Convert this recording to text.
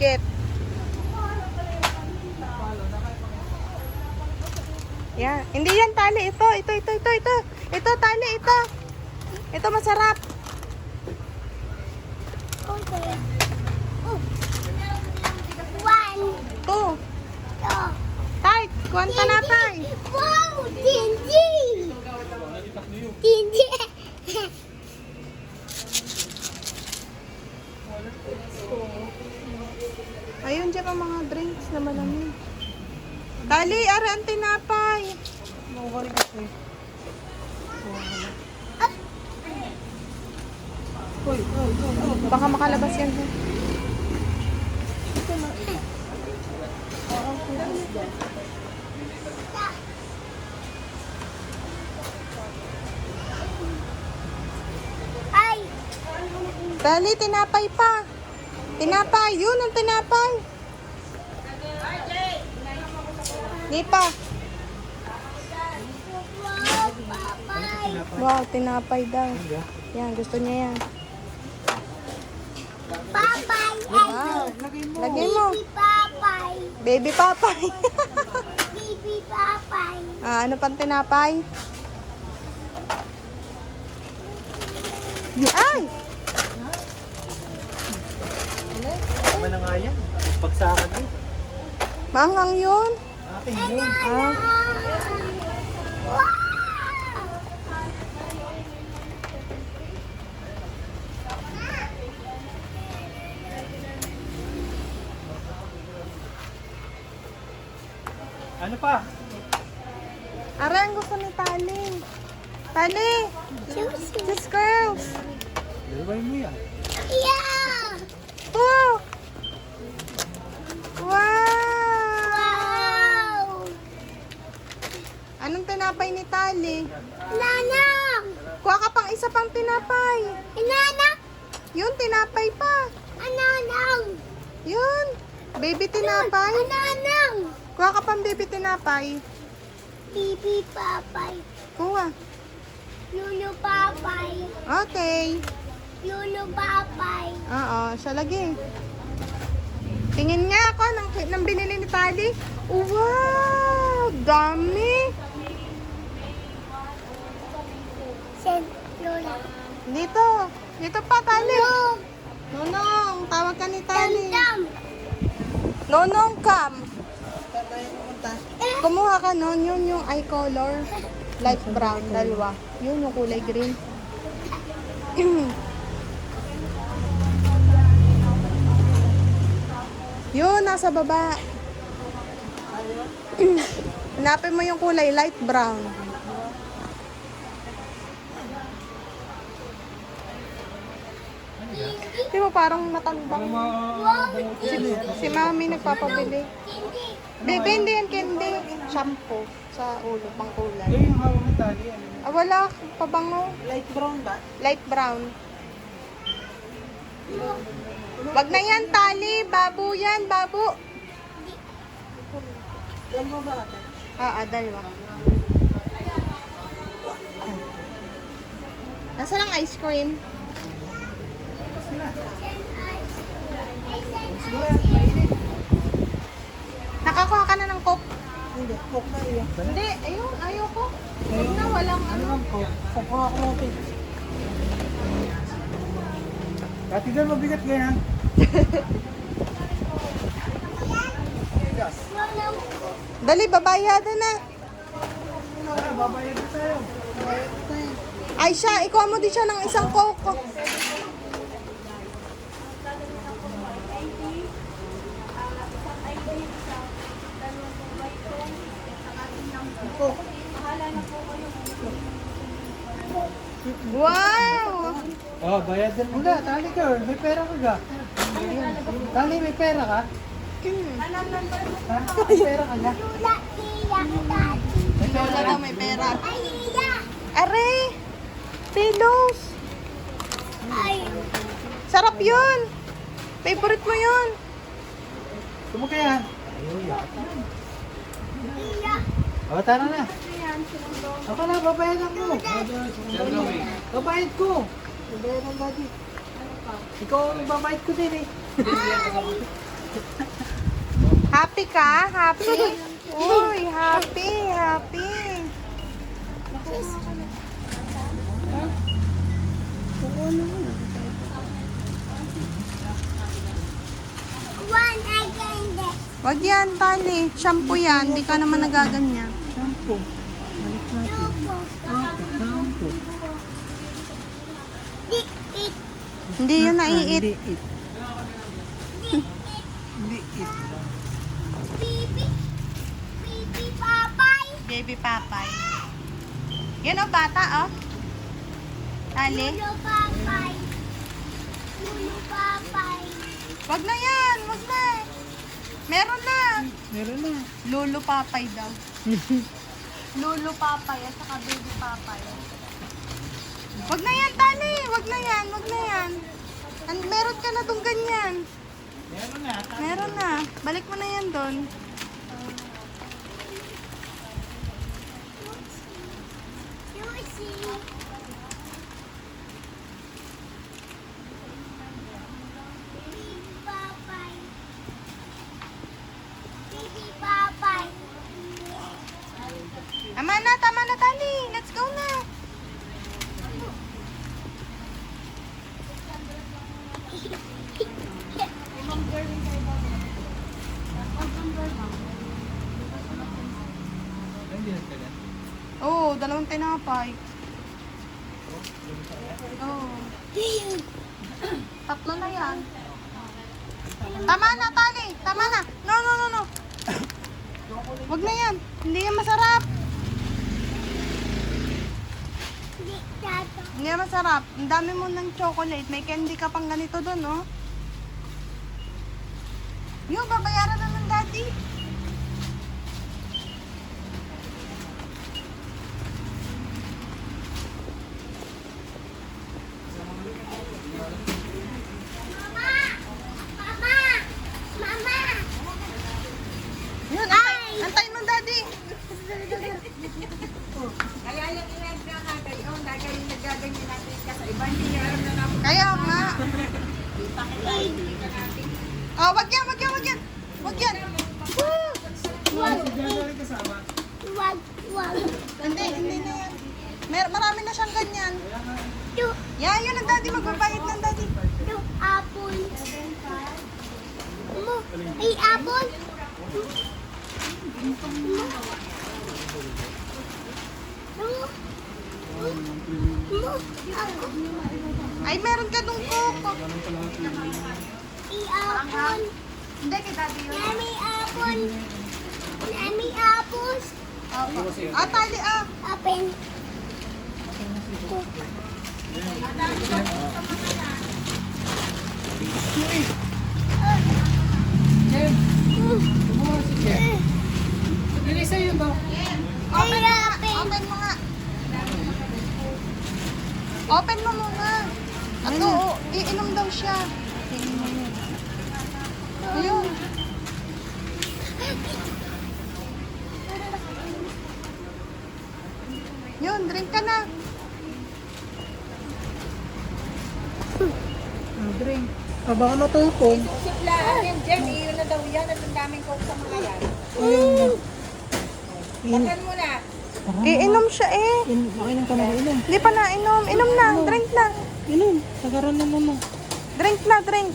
Dikit. Yan. Hindi yan tali. Ito. Ito tali. Ito masarap. Okay. Oh. One. Two. Two. Tay, kuwanta na tay. Wow, Tindi. Tindi. Ayun dyan ang mga drinks na malamig. Tali, ara ang tinapay. Baka makalabas yan. Ay. Tali, tinapay pa. Tinapay, yun ang tinapay. Di pa. Wow, papay. Wow, tinapay daw. Yan, gusto niya yan. Papay. Wow. Lagay mo. Baby papay. Baby papay. Baby papay. Ano pang tinapay? Ay! Tama na nga yan. Pagsakan mo. Manghang yun. Akin yun. Ah. Ano pa? Ara, ang gusto ni Tali. Tali! Just girls! Dalaway mo yan. Yeah. Oh! Wow! Wow. Anong tinapay ni Tali? Nanang. Kuha ka pang isa pang tinapay. Nanang. Yun, tinapay pa. Nanang. Yun. Baby tinapay. Nanang. Kuha ka pang baby tinapay. Baby papay. Kuha. Lulu papay. Okay. Lulu papay. Oo, siya lagi. Tingin nga ako ng binili ni Tali. Wow! Dami! Sen Lola. Dito. Dito pa, Tali. Nong. Nonong, tawag ka ni Tali. Dam. Nonong, come. Kumuha ka nun, yun yung eye color. Light brown, dalawa. Yun yung kulay green. Yun, nasa baba. Hanapin mo yung kulay, light brown. Di ba parang matandang? Si Mami nagpapabili. Baby, hindi yan candy. Shampoo sa ulo, pang kulay. Yung hawak ng tali. Ano? Ah, wala. Pabango. Light brown ba? Light brown. Wag na yan, Tali. Babo yan, babo. Yan mo ba? Dalawa. Nasaan ang ice cream? Nakakuha ka na ng coke? Hindi. Coke na iya. Hindi, ayun, ayoko. Huwag na, walang Ano ano. ang coke? Kukuha ko ng coke. Dati doon mabigat ganyan. Dali, babayada na. Babayad na tayo. Ay siya, ikuha mo din siya ng isang coke. Wow! Oh, bayad din mo ga. Tali girl, may pera ka ga. Tali, may pera ka? Ha? May pera ka ga? Lula iyak dati. May pera Lola ka? daw may pera. Ay iyak. Are! Pillows! Ay. Sarap yun! Favorite mo yun! Tumo kaya? Iyak. O, tara na. Ako na, babayadan mo. Babayad ko. Babayadan daddy. Ikaw ang babayad ko din eh. Happy ka? Happy? Uy, happy, happy. One again. Wag yan, tali. Shampoo yan. Hindi ka naman nagaganyan. Shampoo. Balik natin. Shampoo. Hindi yun naiit. Hindi it. Hindi it. Baby. Baby papay. Baby papay. Yan o, bata o. Tali. Lulu papay. Lulu papay. Wag na yan, wag na. Meron na. Meron na. Lulu papay daw. Lulu papay at saka baby papay. Wag na yan, tali. Wag na yan, wag na yan. Meron ka na tong ganyan. Meron na. Meron na. Balik mo na yan doon. Lucy. Baby papay. Baby papay. Tama na, tali. Let's go na. Oo, dalawang tinapay. Oo. Tatlo na yan. Tama na, tali. Tama na. No, no, no, no. Wag na yan. Hindi yan masarap. Di tato. Hindi yan masarap. Ang dami mo ng chocolate. May candy ka pang ganito doon, oh. Yung babayaran na ng daddy. Mama. Mama. Mama. Yun, antayin mo daddy. Kaya yung ginagawa ngayon, dahil yung nagaganyan natin ka sa iba, hindi niya alam na namin. Kaya nga. Oh, wag yan, wag yan, wag yan. Wag yan. Wag. January kasama. Wag. Wag. Hindi na yan. Marami na siyang ganyan. Two. Yan, yun ang daddy. Magbabayad ng daddy. Two apple. Mo. Ay, apple. Ay, meron ka dong coke. I-apple. Hindi, kay daddy yun. Yummy apple. Yummy apples. Opo. Ah, tali ah. Open. Jen, kumuha si Jen. Dili sa'yo ba? Open mo nga. Open mo nga. Open mo muna. At oo, iinom daw siya. Ayun. Yun, drink ka na. Drink. Baka matupon. Siplaan yan, Jen, iyon na daw yan, at ang daming coke sa mga yan. Takan mo na. Iinom siya eh. Makinom ka na inom. Hindi pa na inom. Inom na. Drink na. Inom. Tagaran na mo. Drink na, drink.